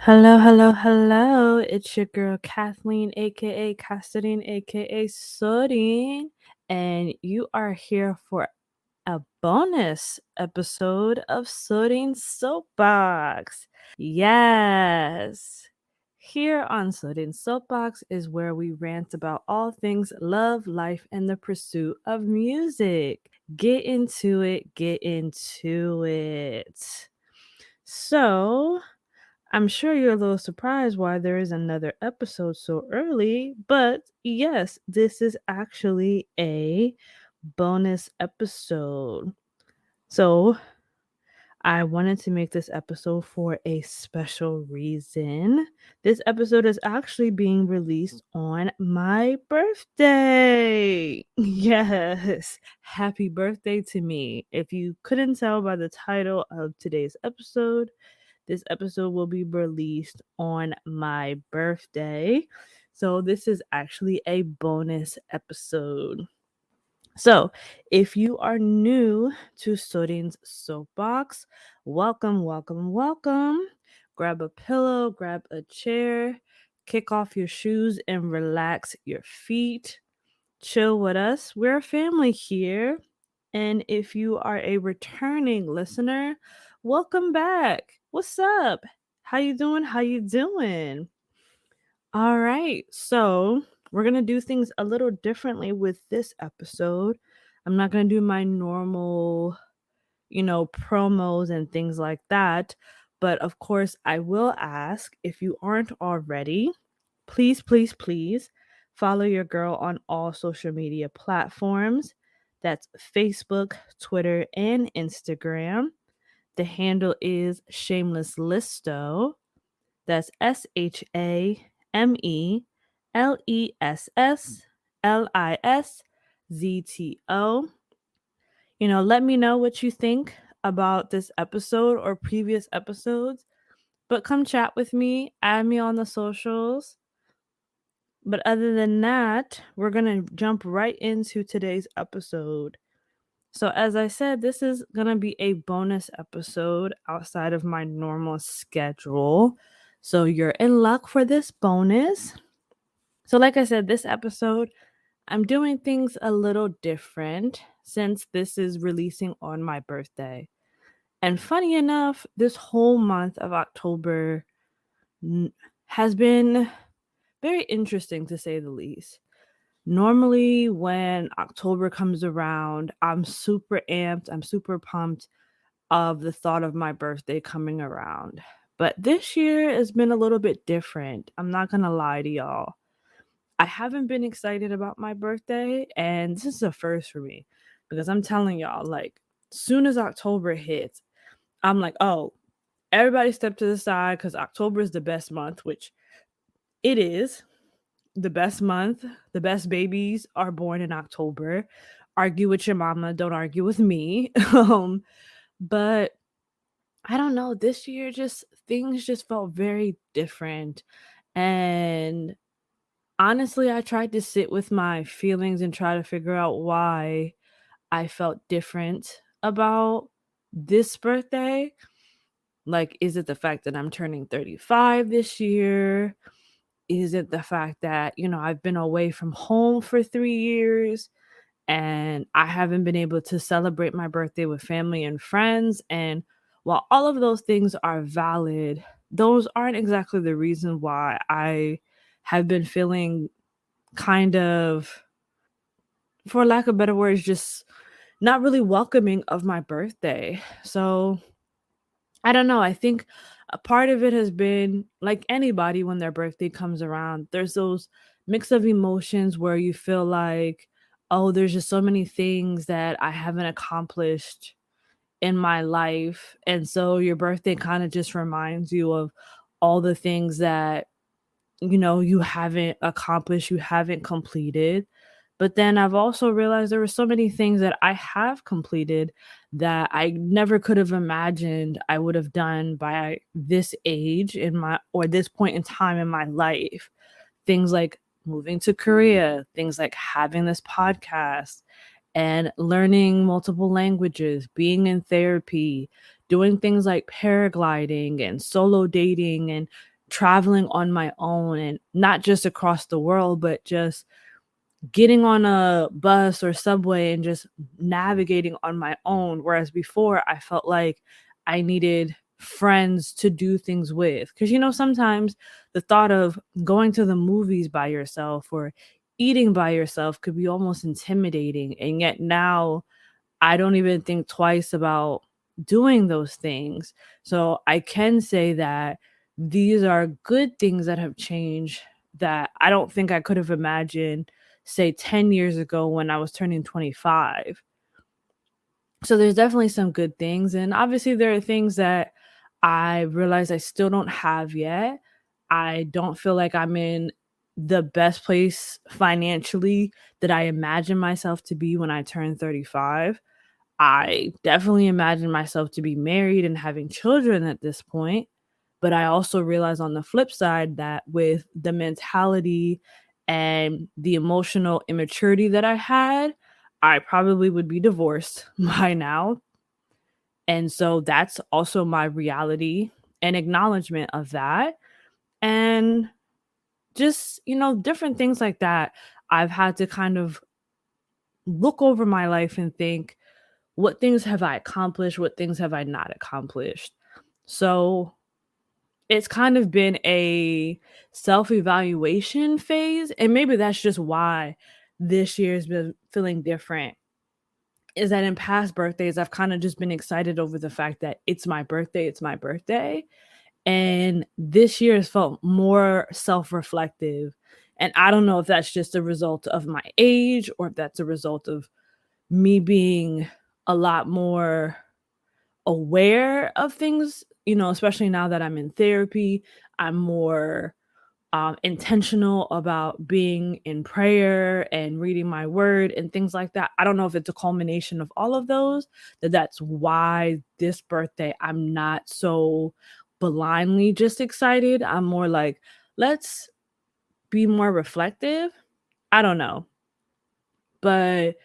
Hello, hello, hello. It's your girl Kathleen, aka Castadine, aka Sodine, and you are here for a bonus episode of Sodine Soapbox. Yes. Here on Sodine Soapbox is where we rant about all things love, life, and the pursuit of music. Get into it, get into it. So, I'm sure you're a little surprised why there is another episode so early, but yes, this is actually a bonus episode. So, I wanted to make this episode for a special reason. This episode is actually being released on my birthday. Yes, happy birthday to me. If you couldn't tell by the title of today's episode, this episode will be released on my birthday. So, this is actually a bonus episode. So, if you are new to Sodine's Soapbox, welcome, welcome, welcome. Grab a pillow, grab a chair, kick off your shoes, and relax your feet. Chill with us. We're a family here. And if you are a returning listener, welcome back. What's up? How you doing? How you doing? All right. So, we're going to do things a little differently with this episode. I'm not going to do my normal, promos and things like that. But of course, I will ask if you aren't already, please, please, please follow your girl on all social media platforms. That's Facebook, Twitter, and Instagram. The handle is Shameless Listo. That's ShamelessLiszto. Let me know what you think about this episode or previous episodes. But come chat with me, add me on the socials. But other than that, we're going to jump right into today's episode. So, as I said, this is going to be a bonus episode outside of my normal schedule. So, you're in luck for this bonus. So, like I said, this episode, I'm doing things a little different since this is releasing on my birthday. And funny enough, this whole month of October has been very interesting to say the least. Normally, when October comes around, I'm super amped, I'm super pumped of the thought of my birthday coming around. But this year has been a little bit different. I'm not gonna lie to y'all. I haven't been excited about my birthday, and this is a first for me because I'm telling y'all, like, soon as October hits, I'm like, oh, everybody step to the side because October is the best month, which it is the best month. The best babies are born in October. Argue with your mama, don't argue with me. But I don't know, this year just things just felt very different. And honestly, I tried to sit with my feelings and try to figure out why I felt different about this birthday. Like, is it the fact that I'm turning 35 this year? Is it the fact that, I've been away from home for 3 years and I haven't been able to celebrate my birthday with family and friends? And while all of those things are valid, those aren't exactly the reason why I have been feeling kind of, for lack of better words, just not really welcoming of my birthday. So I don't know. I think a part of it has been like anybody when their birthday comes around, there's those mix of emotions where you feel like, oh, there's just so many things that I haven't accomplished in my life. And so your birthday kind of just reminds you of all the things that, you haven't accomplished, you haven't completed. But then I've also realized there were so many things that I have completed that I never could have imagined I would have done by this age in my or this point in time in my life. Things like moving to Korea, things like having this podcast and learning multiple languages, being in therapy, doing things like paragliding and solo dating and traveling on my own, and not just across the world, but just getting on a bus or subway and just navigating on my own. Whereas before, I felt like I needed friends to do things with. Because, sometimes the thought of going to the movies by yourself or eating by yourself could be almost intimidating. And yet now I don't even think twice about doing those things. So I can say that these are good things that have changed that I don't think I could have imagined, say, 10 years ago when I was turning 25. So there's definitely some good things. And obviously, there are things that I realize I still don't have yet. I don't feel like I'm in the best place financially that I imagine myself to be when I turn 35. I definitely imagine myself to be married and having children at this point. But I also realize on the flip side that with the mentality and the emotional immaturity that I had, I probably would be divorced by now. And so that's also my reality and acknowledgement of that. And just, different things like that. I've had to kind of look over my life and think, what things have I accomplished? What things have I not accomplished? So it's kind of been a self evaluation phase. And maybe that's just why this year's been feeling different. Is that in past birthdays, I've kind of just been excited over the fact that it's my birthday, it's my birthday. And this year has felt more self reflective. And I don't know if that's just a result of my age or if that's a result of me being a lot more aware of things, especially now that I'm in therapy. I'm more intentional about being in prayer and reading my word and things like that. I don't know if it's a culmination of all of those, that's why this birthday I'm not so blindly just excited. I'm more like, let's be more reflective. I don't know. But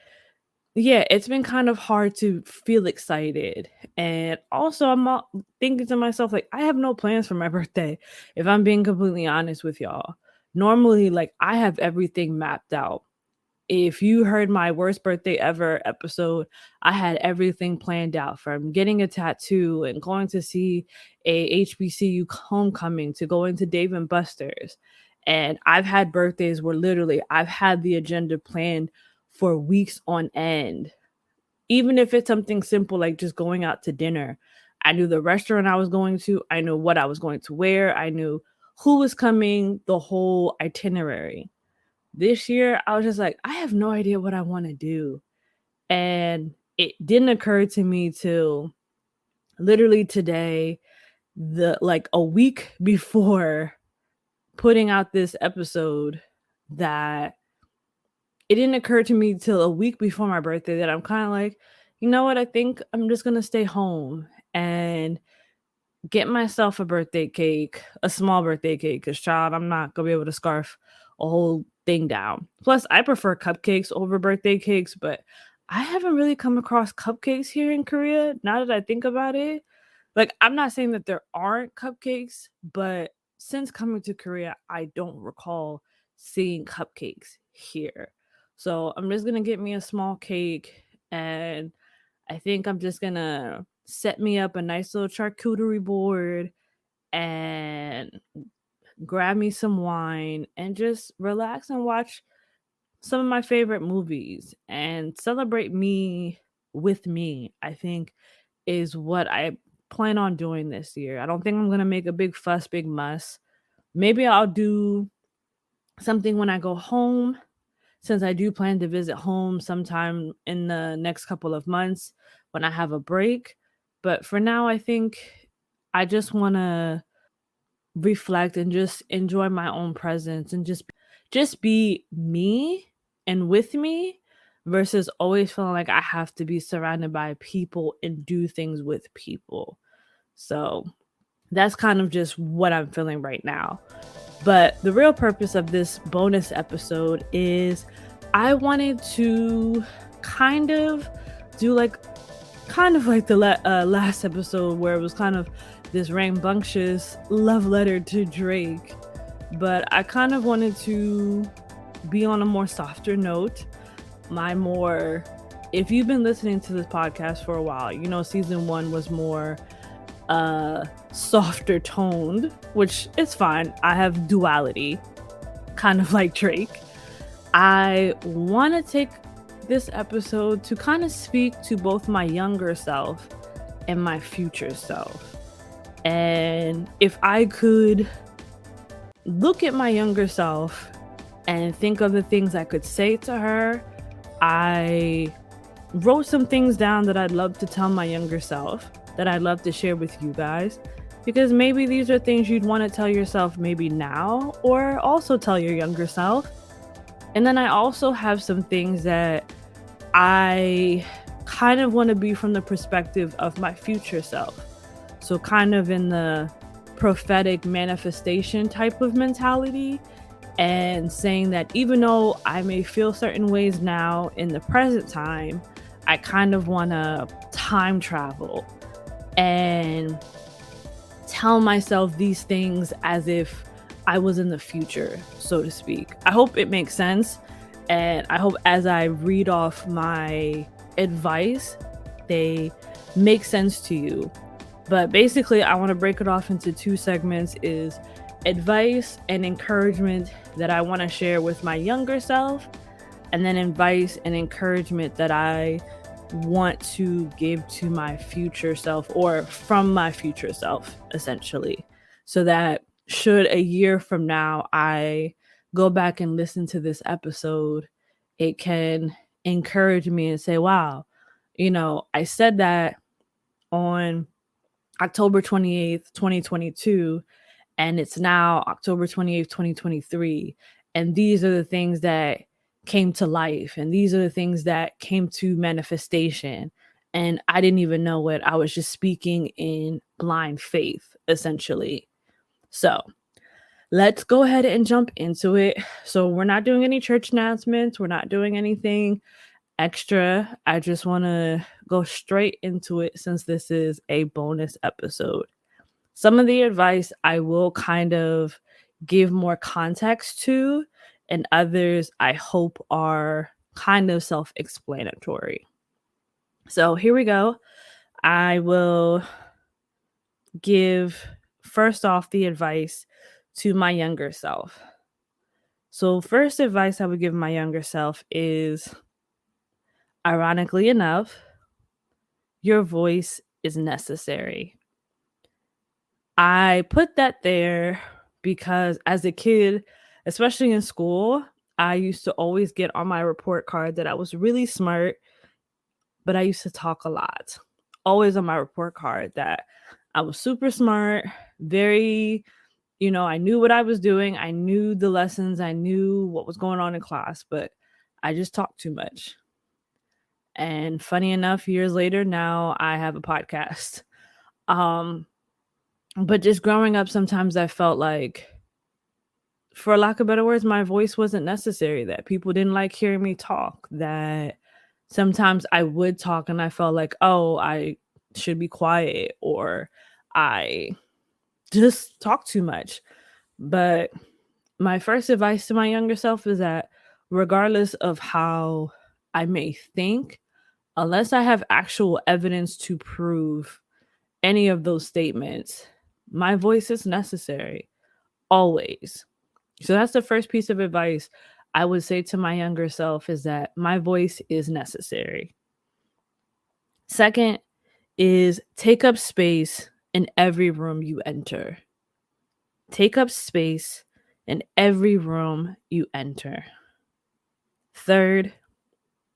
yeah, it's been kind of hard to feel excited. And also, thinking to myself, like, I have no plans for my birthday, if I'm being completely honest with y'all. Normally, like, I have everything mapped out. If you heard my worst birthday ever episode, I had everything planned out, from getting a tattoo and going to see a HBCU homecoming to going to Dave and Buster's. And I've had birthdays where literally I've had the agenda planned for weeks on end. Even if it's something simple like just going out to dinner, I knew the restaurant I was going to, I knew what I was going to wear, I knew who was coming, the whole itinerary. This year, I was just like, I have no idea what I want to do. And it didn't occur to me till literally today, a week before putting out this episode, that it didn't occur to me till a week before my birthday that I'm kind of like, you know what? I think I'm just going to stay home and get myself a birthday cake, a small birthday cake, because, child, I'm not going to be able to scarf a whole thing down. Plus, I prefer cupcakes over birthday cakes, but I haven't really come across cupcakes here in Korea, now that I think about it. Like, I'm not saying that there aren't cupcakes, but since coming to Korea, I don't recall seeing cupcakes here. So I'm just gonna get me a small cake, and I think I'm just gonna set me up a nice little charcuterie board and grab me some wine and just relax and watch some of my favorite movies and celebrate me with me, I think, is what I plan on doing this year. I don't think I'm going to make a big fuss, big muss. Maybe I'll do something when I go home, since I do plan to visit home sometime in the next couple of months when I have a break. But for now, I think I just want to reflect and just enjoy my own presence and just be me and with me, versus always feeling like I have to be surrounded by people and do things with people. So that's kind of just what I'm feeling right now. But the real purpose of this bonus episode is I wanted to kind of do like the last episode, where it was kind of this rambunctious love letter to Drake, but I kind of wanted to be on a more softer note. If you've been listening to this podcast for a while, you know, season 1 was more softer toned, which is fine. I have duality, kind of like Drake. I want to take this episode to kind of speak to both my younger self and my future self. And if I could look at my younger self and think of the things I could say to her, I wrote some things down that I'd love to tell my younger self, that I'd love to share with you guys, because maybe these are things you'd want to tell yourself maybe now, or also tell your younger self. And then I also have some things that I kind of want to be from the perspective of my future self. So kind of in the prophetic manifestation type of mentality, and saying that even though I may feel certain ways now in the present time, I kind of want to time travel and tell myself these things as if I was in the future, so to speak. I hope it makes sense. And I hope as I read off my advice, they make sense to you. But basically, I want to break it off into 2 segments: is advice and encouragement that I want to share with my younger self, and then advice and encouragement that I want to give to my future self, or from my future self, essentially. So that should a year from now I go back and listen to this episode, it can encourage me and say, wow, you know, I said that on October 28th, 2022, and it's now October 28th, 2023. And these are the things that came to life, and these are the things that came to manifestation. And I didn't even know it. I was just speaking in blind faith, essentially. So let's go ahead and jump into it. So we're not doing any church announcements. We're not doing anything extra. I just want to go straight into it since this is a bonus episode. Some of the advice I will kind of give more context to, and others I hope are kind of self-explanatory. So here we go. I will give first off the advice to my younger self. So first advice I would give my younger self is, ironically enough, your voice is necessary. I put that there because as a kid, especially in school, I used to always get on my report card that I was really smart, but I used to talk a lot. Always on my report card that I was super smart, very, you know, I knew what I was doing. I knew the lessons. I knew what was going on in class, but I just talked too much. And funny enough, years later, now I have a podcast. But just growing up, sometimes I felt like, for lack of better words, my voice wasn't necessary, that people didn't like hearing me talk, that sometimes I would talk and I felt like, oh, I should be quiet, or I just talk too much. But my first advice to my younger self is that regardless of how I may think, unless I have actual evidence to prove any of those statements, my voice is necessary, always. So that's the first piece of advice I would say to my younger self, is that my voice is necessary. Second is take up space in every room you enter. Take up space in every room you enter. Third,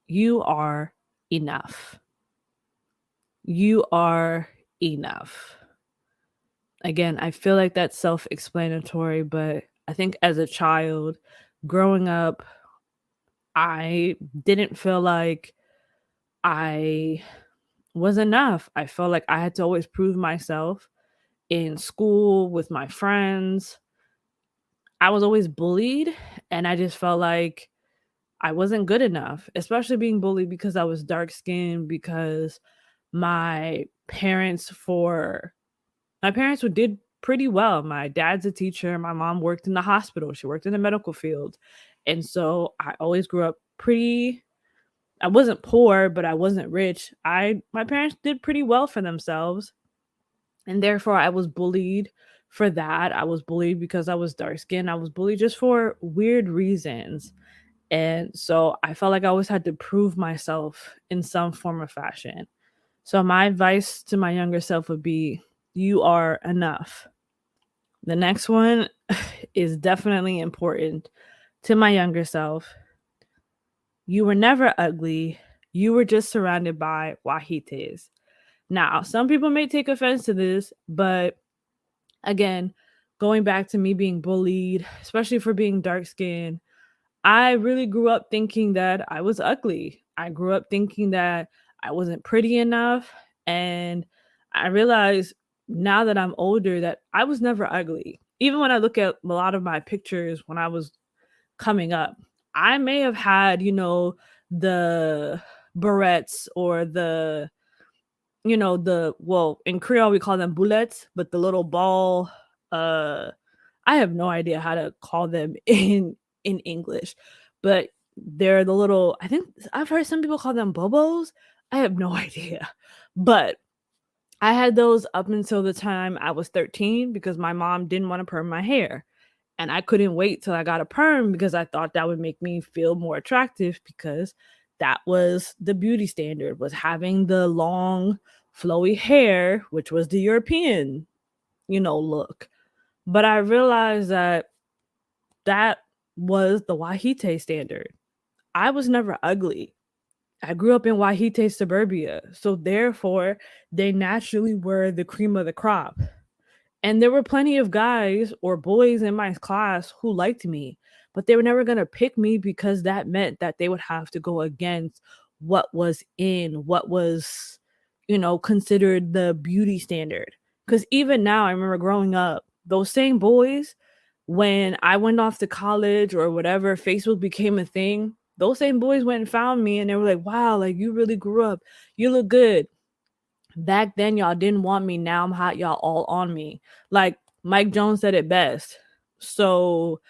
you are enough. You are enough. Again, I feel like that's self-explanatory, but I think as a child growing up, I didn't feel like I was enough. I felt like I had to always prove myself in school, with my friends. I was always bullied, and I just felt like I wasn't good enough, especially being bullied because I was dark skinned, because my parents, for My parents did pretty well. My dad's a teacher. My mom worked in the hospital. She worked in the medical field. And so I always grew up pretty, I wasn't poor, but I wasn't rich. My parents did pretty well for themselves. And therefore I was bullied for that. I was bullied because I was dark skinned. I was bullied just for weird reasons. And so I felt like I always had to prove myself in some form or fashion. So my advice to my younger self would be you are enough. The next one is definitely important to my younger self. You were never ugly. You were just surrounded by wahites. Now, some people may take offense to this, but again, going back to me being bullied, especially for being dark skinned, I really grew up thinking that I was ugly. I grew up thinking that I wasn't pretty enough. And I realized now that I'm older that I was never ugly. Even when I look at a lot of my pictures when I was coming up, I may have had, the barrettes or well, in Creole we call them boulettes, but the little ball, uh I have no idea how to call them in English, but they're the little, I think I've heard some people call them bobos. I have no idea. But I had those up until the time I was 13 because my mom didn't want to perm my hair. And I couldn't wait till I got a perm because I thought that would make me feel more attractive because that was the beauty standard, was having the long flowy hair, which was the European, look. But I realized that that was the Wahite standard. I was never ugly. I grew up in Wahite suburbia, so therefore they naturally were the cream of the crop. And there were plenty of guys or boys in my class who liked me, but they were never going to pick me because that meant that they would have to go against what was in, what was, considered the beauty standard. Because even now, I remember growing up, those same boys, when I went off to college or whatever, Facebook became a thing. Those same boys went and found me and they were like, wow, like you really grew up. You look good. Back then, y'all didn't want me. Now I'm hot. Y'all all on me. Like Mike Jones said it best. So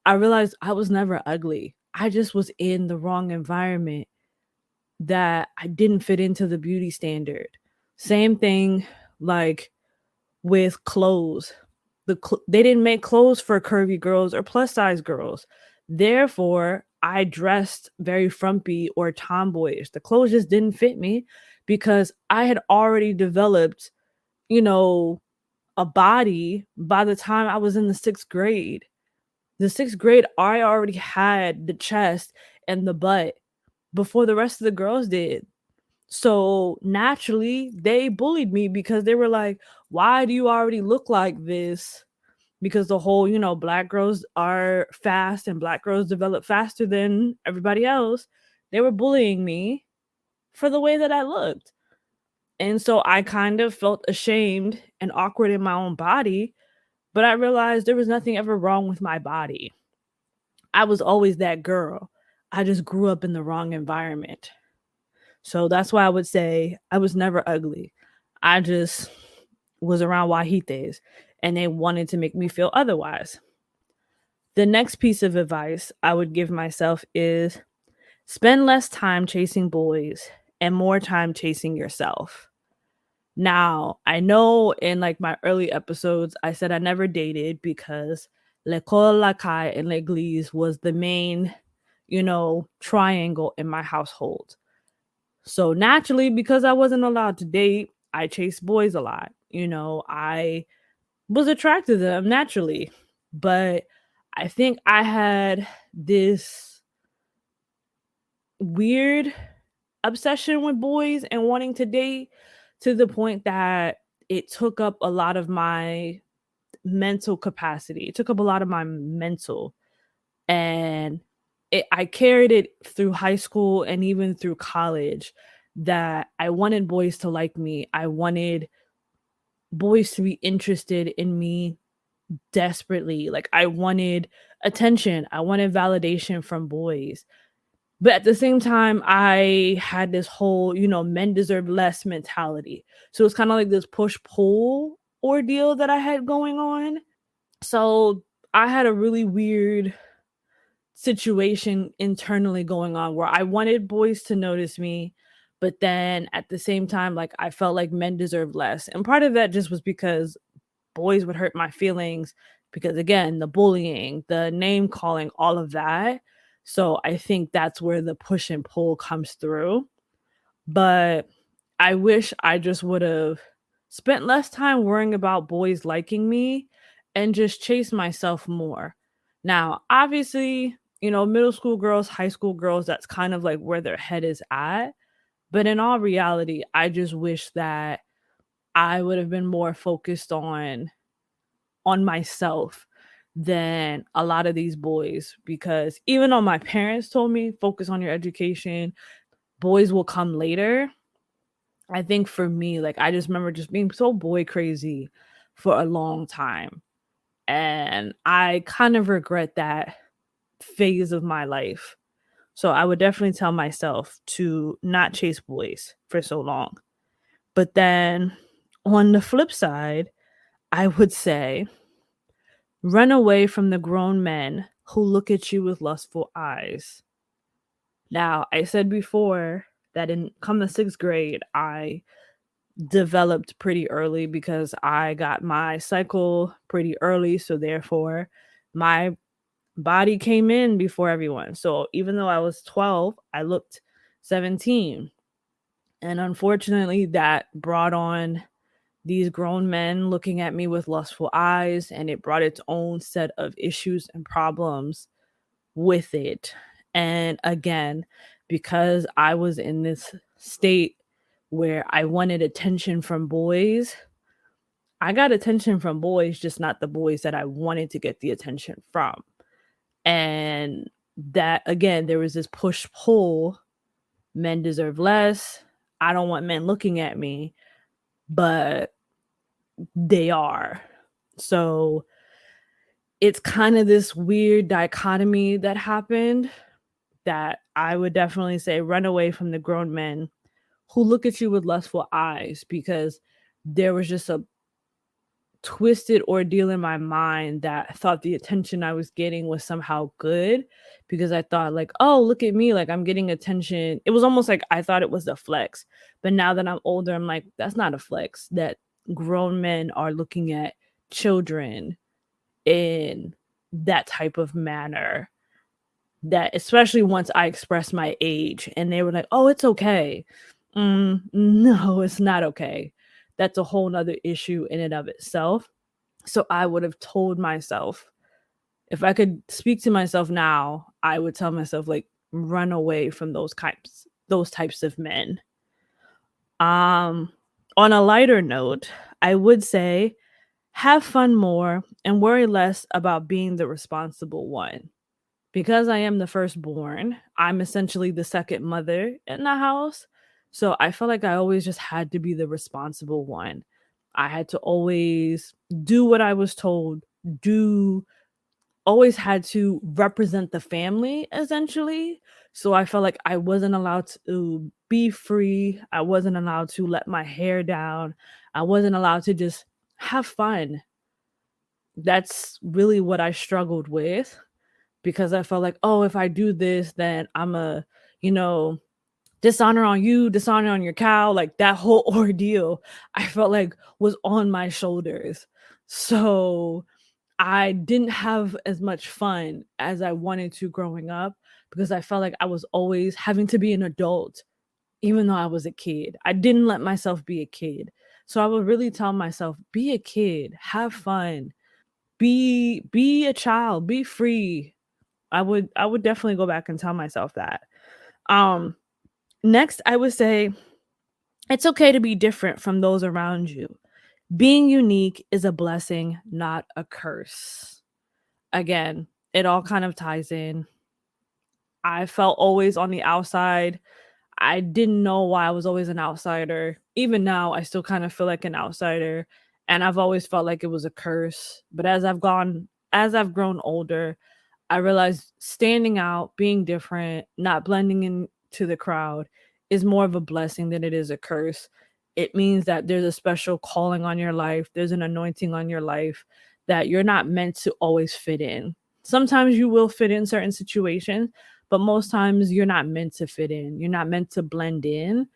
I realized I was never ugly. I just was in the wrong environment that I didn't fit into the beauty standard. Same thing like with clothes. They didn't make clothes for curvy girls or plus size girls. Therefore, I dressed very frumpy or tomboyish. The clothes just didn't fit me because I had already developed, you know, a body by the time I was in the 6th grade. The 6th grade, I already had the chest and the butt before the rest of the girls did. So naturally, they bullied me because they were like, why do you already look like this? Because the whole, black girls are fast and black girls develop faster than everybody else. They were bullying me for the way that I looked. And so I kind of felt ashamed and awkward in my own body, but I realized there was nothing ever wrong with my body. I was always that girl. I just grew up in the wrong environment. So that's why I would say I was never ugly. I just was around Wahites and they wanted to make me feel otherwise. The next piece of advice I would give myself is spend less time chasing boys and more time chasing yourself. Now, I know in like my early episodes, I said I never dated because l'école, la caille, and l'église was the main, triangle in my household. So naturally, because I wasn't allowed to date, I chased boys a lot. I was attracted to them naturally. But I think I had this weird obsession with boys and wanting to date to the point that it took up a lot of my mental capacity. It took up a lot of my mental. And I carried it through high school and even through college that I wanted boys to like me. I wanted boys to be interested in me desperately. Like I wanted attention. I wanted validation from boys. But at the same time, I had this whole, men deserve less mentality. So it's kind of like this push pull. ordeal that I had going on. So I had a really weird situation internally going on where I wanted boys to notice me, but then at the same time, like I felt like men deserved less. And part of that just was because boys would hurt my feelings because again, the bullying, the name calling, all of that. So I think that's where the push and pull comes through. But I wish I just would have spent less time worrying about boys liking me and just chase myself more. Now, obviously, middle school girls, high school girls, that's kind of like where their head is at. But in all reality, I just wish that I would have been more focused on myself than a lot of these boys, because even though my parents told me focus on your education, boys will come later. I think for me, like I just remember just being so boy crazy for a long time. And I kind of regret that phase of my life. So I would definitely tell myself to not chase boys for so long. But then on the flip side, I would say run away from the grown men who look at you with lustful eyes. Now, I said before that in come the 6th grade, I developed pretty early because I got my cycle pretty early. So therefore, my body came in before everyone. So even though I was 12, I looked 17. And unfortunately, that brought on these grown men looking at me with lustful eyes, and it brought its own set of issues and problems with it. And again, because I was in this state where I wanted attention from boys, I got attention from boys, just not the boys that I wanted to get the attention from. And that, again, there was this push pull. Men deserve less. I don't want men looking at me, but they are. So it's kind of this weird dichotomy that happened, that I would definitely say run away from the grown men who look at you with lustful eyes, because there was just a twisted ordeal in my mind that I thought the attention I was getting was somehow good, because I thought like, oh, look at me, like I'm getting attention. It was almost like I thought it was a flex. But now that I'm older, I'm like, that's not a flex. That grown men are looking at children in that type of manner, that especially once I expressed my age and they were like, oh, it's okay. No, it's not okay. That's a whole nother issue in and of itself. So I would have told myself, if I could speak to myself now, I would tell myself like run away from those types of men. Um on a lighter note, I would say have fun more and worry less about being the responsible one. Because I am the firstborn, I'm essentially the second mother in the house. So I felt like I always just had to be the responsible one. I had to always do what I was told, do always had to represent the family essentially. So I felt like I wasn't allowed to be free. I wasn't allowed to let my hair down. I wasn't allowed to just have fun. That's really what I struggled with, because I felt like, oh, if I do this, then I'm a, you know, dishonor on you, dishonor on your cow. Like that whole ordeal, I felt like was on my shoulders. So I didn't have as much fun as I wanted to growing up, because I felt like I was always having to be an adult, even though I was a kid. I didn't let myself be a kid. So I would really tell myself, be a kid, have fun, be a child, be free. I would definitely go back and tell myself that. Um Next, I would say it's okay to be different from those around you. Being unique is a blessing, not a curse. Again, it all kind of ties in. I felt always on the outside. I didn't know why I was always an outsider. Even now, I still kind of feel like an outsider, and I've always felt like it was a curse. But as I've grown older, I realized standing out, being different, not blending into the crowd is more of a blessing than it is a curse. it means that there's a special calling on your life, there's an anointing on your life that you're not meant to always fit in. Sometimes you will fit in certain situations, but most times you're not meant to fit in. You're not meant to blend in.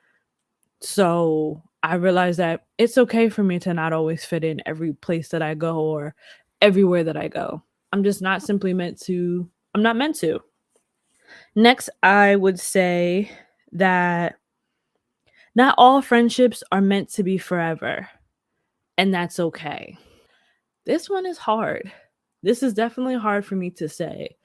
So I realized that it's okay for me to not always fit in every place that I go or everywhere that I go. I'm just not simply meant to, I'm not meant to. Next, I would say that not all friendships are meant to be forever, and that's okay. This one is hard. This is definitely hard for me to say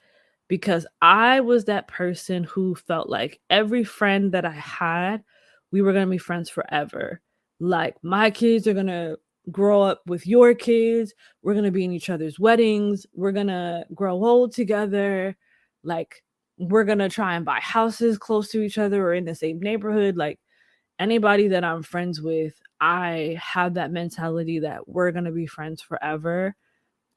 because I was that person who felt like every friend that I had, we were going to be friends forever. Like my kids are going to grow up with your kids. We're going to be in each other's weddings. We're going to grow old together. Like we're going to try and buy houses close to each other or in the same neighborhood. Like anybody that I'm friends with, I have that mentality that we're going to be friends forever.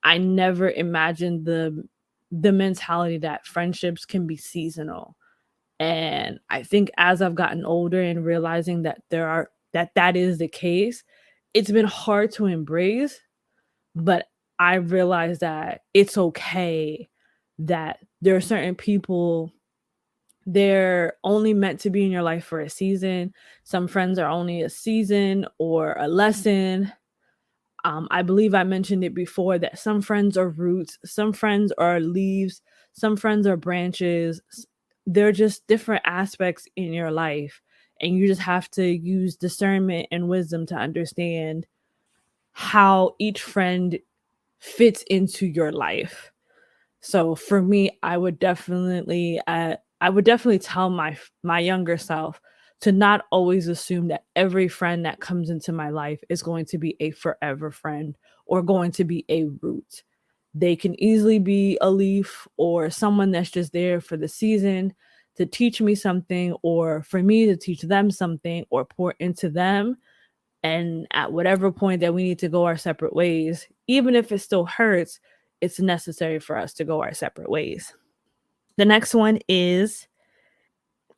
I never imagined the mentality that friendships can be seasonal. And I think as I've gotten older and realizing that that is the case, it's been hard to embrace, but I realized that it's okay that there are certain people, they're only meant to be in your life for a season. Some friends are only a season or a lesson. I believe I mentioned it before that some friends are roots, some friends are leaves, some friends are branches. They're just different aspects in your life. And you just have to use discernment and wisdom to understand how each friend fits into your life. So for me, I would definitely tell my younger self to not always assume that every friend that comes into my life is going to be a forever friend or going to be a root. They can easily be a leaf or someone that's just there for the season to teach me something or for me to teach them something or pour into them. And at whatever point that we need to go our separate ways, even if it still hurts, it's necessary for us to go our separate ways. The next one is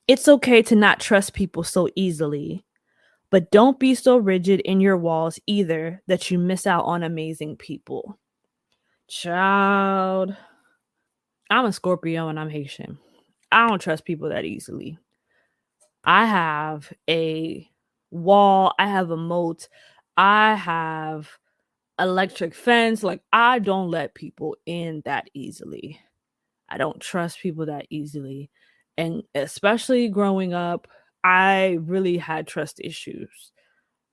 it's okay to not trust people so easily, but don't be so rigid in your walls either that you miss out on amazing people. Child, I'm a Scorpio and I'm Haitian. I don't trust people that easily. I have a wall, I have a moat, I have electric fence. Like, I don't let people in that easily. I don't trust people that easily. And especially growing up, I really had trust issues.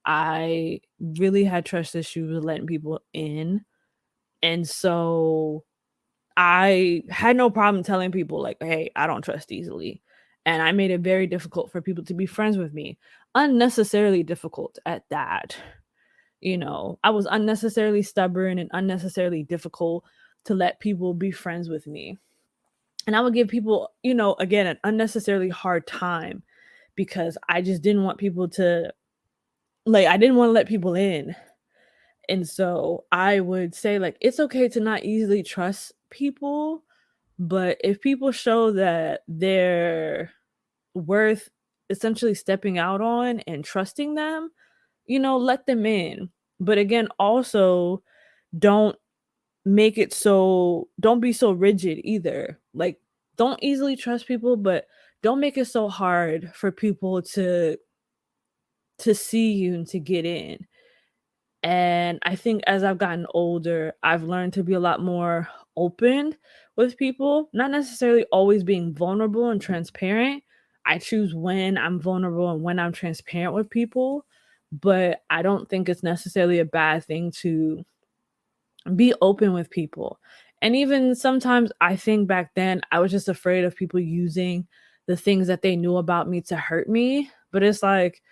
I really had trust issues with letting people in. And so I had no problem telling people, like, hey, I don't trust easily. And I made it very difficult for people to be friends with me, unnecessarily difficult at that. You know, I was unnecessarily stubborn and unnecessarily difficult to let people be friends with me. And I would give people, you know, again, an unnecessarily hard time because I just didn't want people to, like, I didn't want to let people in. And so I would say, like, it's okay to not easily trust people, but if people show that they're worth essentially stepping out on and trusting them, you know, let them in. But again, also don't don't be so rigid either. Like, don't easily trust people, but don't make it so hard for people to see you and to get in. And I think as I've gotten older, I've learned to be a lot more open with people, not necessarily always being vulnerable and transparent. I choose when I'm vulnerable and when I'm transparent with people, but I don't think it's necessarily a bad thing to be open with people. And even sometimes I think back then I was just afraid of people using the things that they knew about me to hurt me, but it's like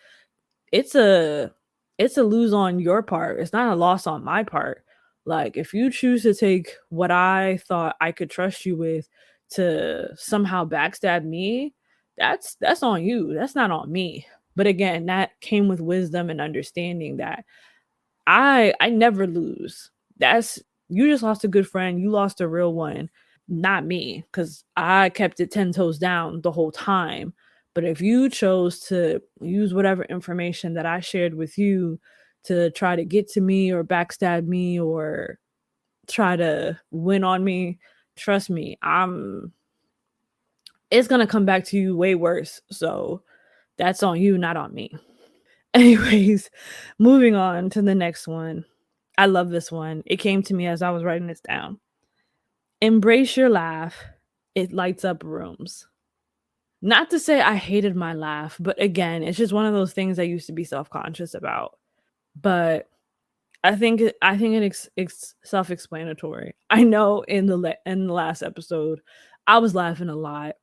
it's a it's a lose on your part. It's not a loss on my part. Like if you choose to take what I thought I could trust you with to somehow backstab me, that's on you. That's not on me. But again, that came with wisdom and understanding that I never lose. That's you just lost a good friend, you lost a real one, not me, because I kept it 10 toes down the whole time. But if you chose to use whatever information that I shared with you to try to get to me or backstab me or try to win on me, trust me, it's going to come back to you way worse. So that's on you, not on me. Anyways, moving on to the next one. I love this one. It came to me as I was writing this down. Embrace your laugh. It lights up rooms. Not to say I hated my laugh, but again, it's just one of those things I used to be self-conscious about. But it's self-explanatory. I know in the last episode, I was laughing a lot,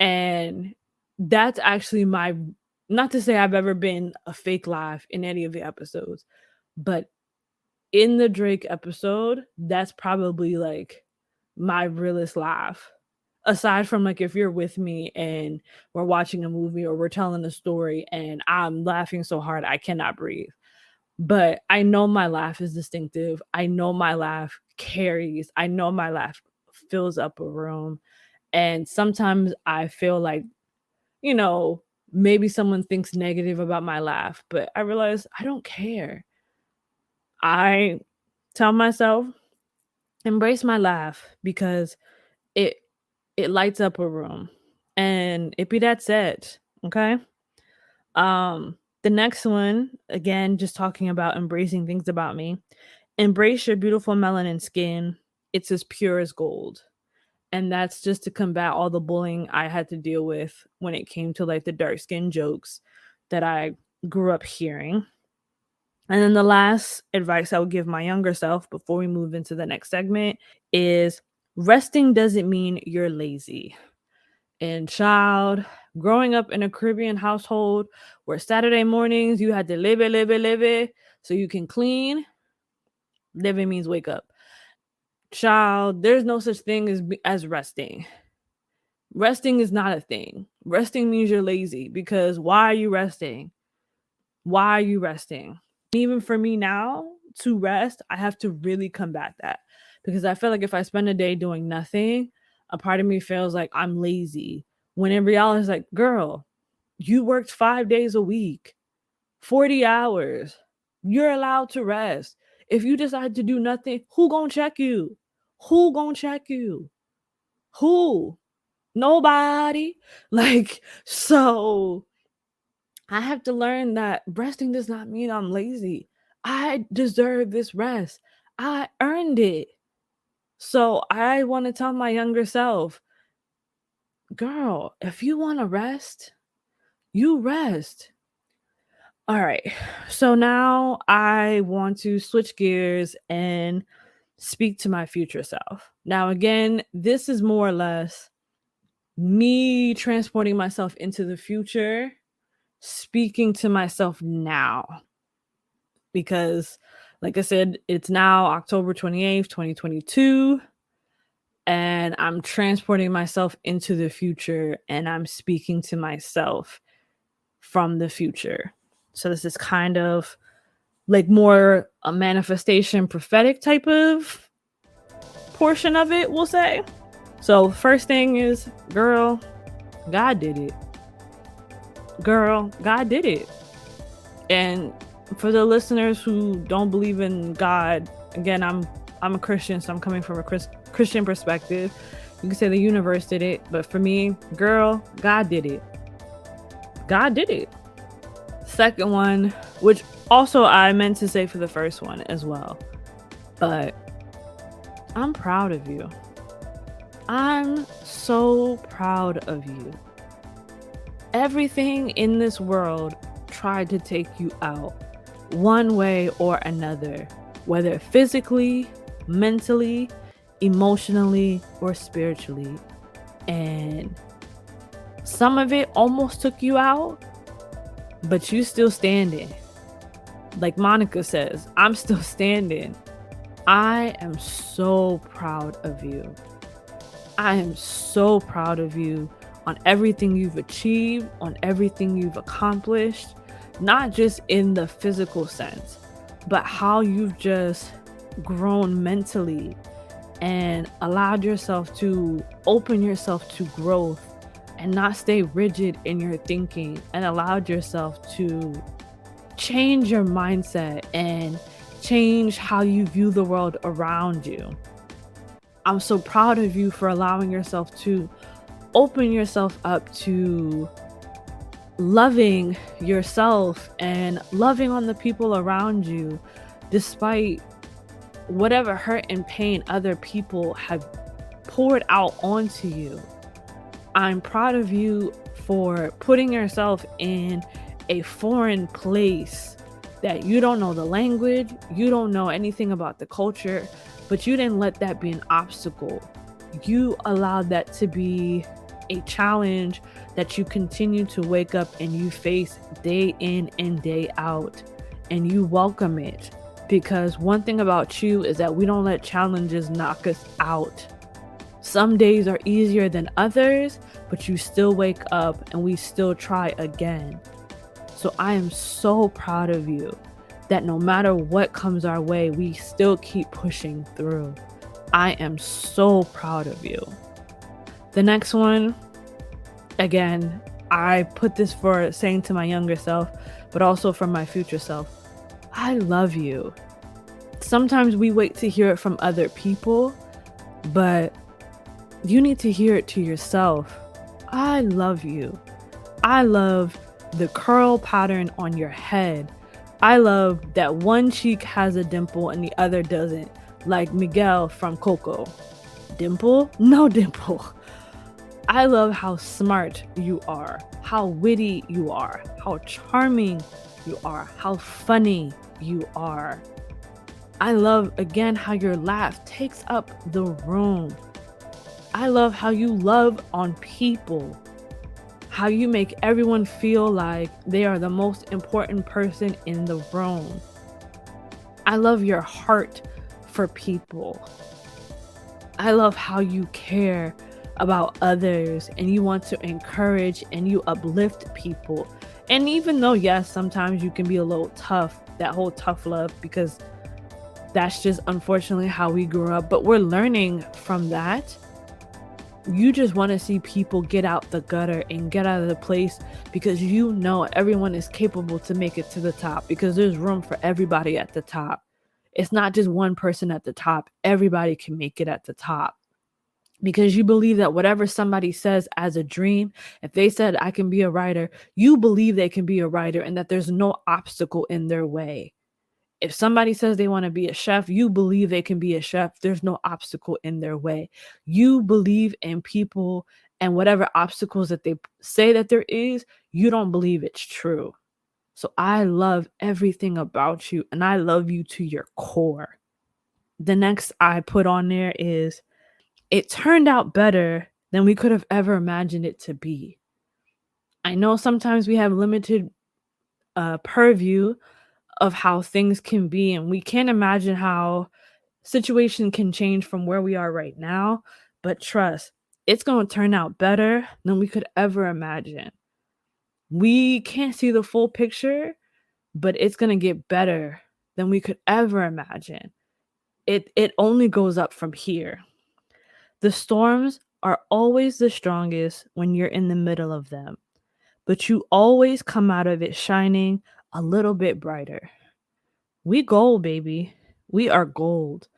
and that's actually my, not to say I've ever been a fake laugh in any of the episodes, but in the Drake episode, that's probably like my realest laugh. Aside from like if you're with me and we're watching a movie or we're telling a story and I'm laughing so hard I cannot breathe. But I know my laugh is distinctive. I know my laugh carries. I know my laugh fills up a room. And sometimes I feel like, you know, maybe someone thinks negative about my laugh, but I realize I don't care. I tell myself, embrace my laugh because it it lights up a room. And it be that said, okay? The next one, again, just talking about embracing things about me. Embrace your beautiful melanin skin. It's as pure as gold. And that's just to combat all the bullying I had to deal with when it came to like the dark skin jokes that I grew up hearing. And then the last advice I would give my younger self before we move into the next segment is resting doesn't mean you're lazy. And child, growing up in a Caribbean household where Saturday mornings you had to live it so you can clean, living means wake up. Child, there's no such thing as resting. Resting is not a thing. Resting means you're lazy because why are you resting? Why are you resting? Even for me now, to rest, I have to really combat that because I feel like if I spend a day doing nothing, a part of me feels like I'm lazy. When in reality, it's like, girl, you worked 5 days a week, 40 hours. You're allowed to rest. If you decide to do nothing, who gonna check you? Who gonna check you? Who? Nobody. Like, so I have to learn that resting does not mean I'm lazy. I deserve this rest. I earned it. So I want to tell my younger self, girl, if you want to rest, you rest. All right. So now I want to switch gears and speak to my future self. Now, again, this is more or less me transporting myself into the future, speaking to myself now. Because, like I said, it's now October 28th, 2022. And I'm transporting myself into the future and I'm speaking to myself from the future. So this is kind of like more a manifestation prophetic type of portion of it, we'll say. So first thing is, girl, God did it. Girl, God did it. And for the listeners who don't believe in God, again, I'm a Christian, so I'm coming from a Christian perspective. You can say the universe did it, but for me, girl, God did it. God did it. Second one, which also I meant to say for the first one as well, but I'm proud of you. I'm so proud of you. Everything in this world tried to take you out one way or another, whether physically, mentally, emotionally, or spiritually. And some of it almost took you out, but you still standing. Like Monica says, I'm still standing. I am so proud of you. I am so proud of you on everything you've achieved, on everything you've accomplished, not just in the physical sense, but how you've just grown mentally and allowed yourself to open yourself to growth and not stay rigid in your thinking and allowed yourself to change your mindset and change how you view the world around you. I'm so proud of you for allowing yourself to open yourself up to loving yourself and loving on the people around you, despite whatever hurt and pain other people have poured out onto you. I'm proud of you for putting yourself in a foreign place that you don't know the language, you don't know anything about the culture, but you didn't let that be an obstacle. You allowed that to be a challenge that you continue to wake up and you face day in and day out, and you welcome it. Because one thing about you is that we don't let challenges knock us out. Some days are easier than others, but you still wake up and we still try again. So I am so proud of you that no matter what comes our way, we still keep pushing through. I am so proud of you. The next one, again, I put this for saying to my younger self, but also for my future self. I love you. Sometimes we wait to hear it from other people, but you need to hear it to yourself. I love you. I love the curl pattern on your head. I love that one cheek has a dimple and the other doesn't, like Miguel from Coco. Dimple? No dimple. I love how smart you are, how witty you are, how charming you are, how funny you are. I love, again, how your laugh takes up the room. I love how you love on people, how you make everyone feel like they are the most important person in the room. I love your heart for people. I love how you care about others and you want to encourage and you uplift people. And even though, yes, sometimes you can be a little tough, that whole tough love, because that's just unfortunately how we grew up, but we're learning from that. You just want to see people get out the gutter and get out of the place, because you know everyone is capable to make it to the top, because there's room for everybody at the top. It's not just one person at the top. Everybody can make it at the top, because you believe that whatever somebody says as a dream, if they said, I can be a writer, you believe they can be a writer and that there's no obstacle in their way. If somebody says they want to be a chef, you believe they can be a chef. There's no obstacle in their way. You believe in people, and whatever obstacles that they say that there is, you don't believe it's true. So I love everything about you, and I love you to your core. The next I put on there is, it turned out better than we could have ever imagined it to be. I know sometimes we have limited purview of how things can be, and we can't imagine how situation can change from where we are right now, but trust, it's going to turn out better than we could ever imagine. We can't see the full picture, but it's going to get better than we could ever imagine. It only goes up from here. The storms are always the strongest when you're in the middle of them, but you always come out of it shining a little bit brighter. We gold, baby. We are gold.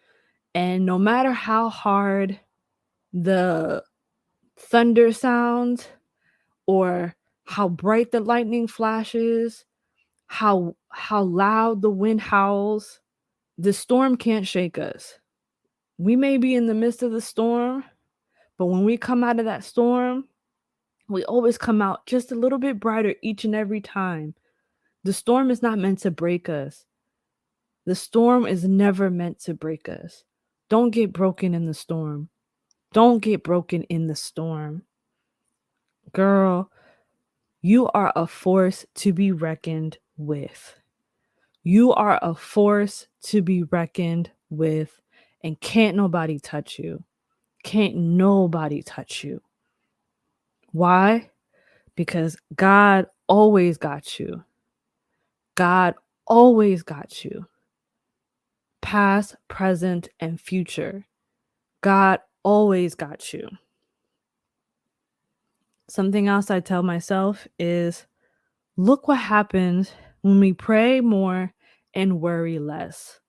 And no matter how hard the thunder sounds, or how bright the lightning flashes, how loud the wind howls, the storm can't shake us. We may be in the midst of the storm, but when we come out of that storm, we always come out just a little bit brighter each and every time. The storm is not meant to break us. The storm is never meant to break us. Don't get broken in the storm. Don't get broken in the storm. Girl, you are a force to be reckoned with. You are a force to be reckoned with, and can't nobody touch you. Can't nobody touch you. Why? Because God always got you. God always got you. Past, present, and future. God always got you. Something else I tell myself is look what happens when we pray more and worry less.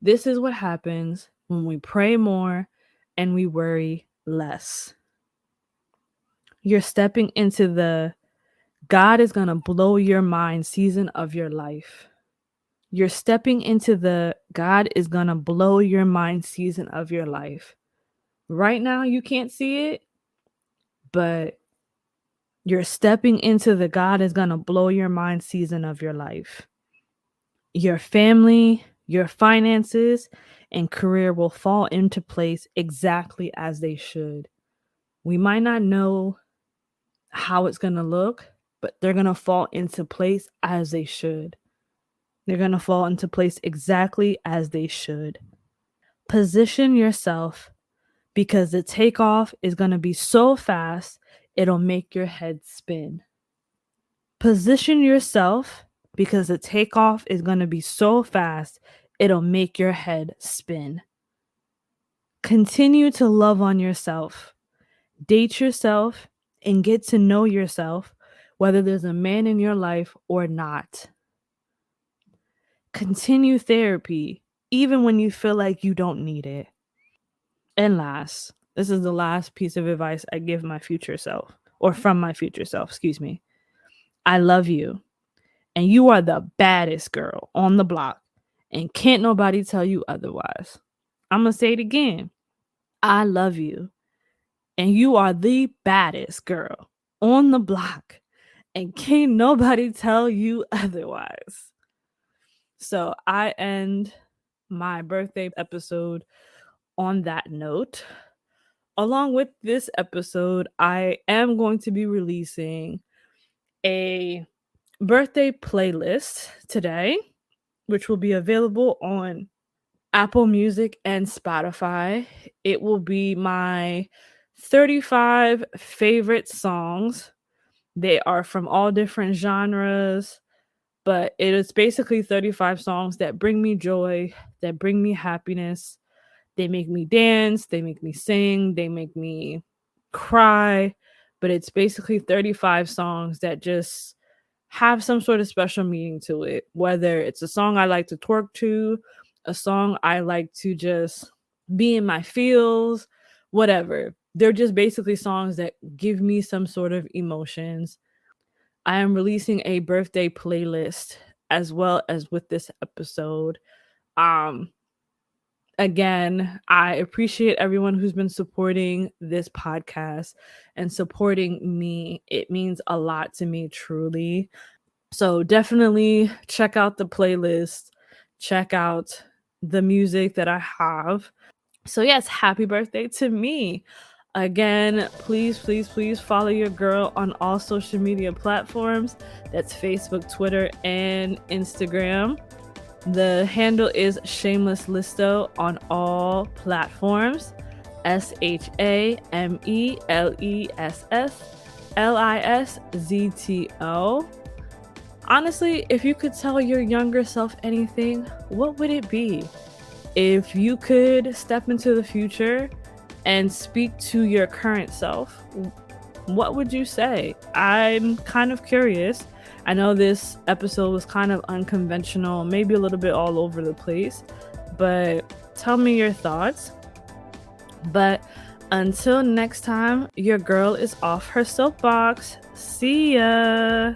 This is what happens when we pray more and we worry less. You're stepping into the God is going to blow your mind season of your life. You're stepping into the God is going to blow your mind season of your life. Right now, you can't see it, but you're stepping into the God is going to blow your mind season of your life. Your family, your finances, and career will fall into place exactly as they should. We might not know how it's going to look, but they're going to fall into place as they should. They're going to fall into place exactly as they should. Position yourself because the takeoff is going to be so fast, it'll make your head spin. Position yourself because the takeoff is going to be so fast, it'll make your head spin. Continue to love on yourself. Date yourself and get to know yourself, whether there's a man in your life or not. Continue therapy, even when you feel like you don't need it. And last, this is the last piece of advice I give my future self, or from my future self, excuse me. I love you, and you are the baddest girl on the block, and can't nobody tell you otherwise. I'm going to say it again. I love you, and you are the baddest girl on the block, and can't nobody tell you otherwise. So I end my birthday episode on that note. Along with this episode, I am going to be releasing a birthday playlist today, which will be available on Apple Music and Spotify. It will be my 35 favorite songs. They are from all different genres, but it is basically 35 songs that bring me joy, that bring me happiness. They make me dance, they make me sing, they make me cry, but it's basically 35 songs that just have some sort of special meaning to it, whether it's a song I like to twerk to, a song I like to just be in my feels, whatever. They're just basically songs that give me some sort of emotions. I am releasing a birthday playlist as well as with this episode. Um Again, I appreciate everyone who's been supporting this podcast and supporting me. It means a lot to me, truly. So definitely check out the playlist, check out the music that I have. So, yes, happy birthday to me. Again, please, please, please follow your girl on all social media platforms. That's Facebook, Twitter, and Instagram. The handle is Shameless Listo on all platforms. ShamelessListzo. Honestly, if you could tell your younger self anything, what would it be? If you could step into the future and speak to your current self, what would you say? I'm kind of curious. I know this episode was kind of unconventional, maybe a little bit all over the place, but tell me your thoughts. But until next time, your girl is off her soapbox. See ya.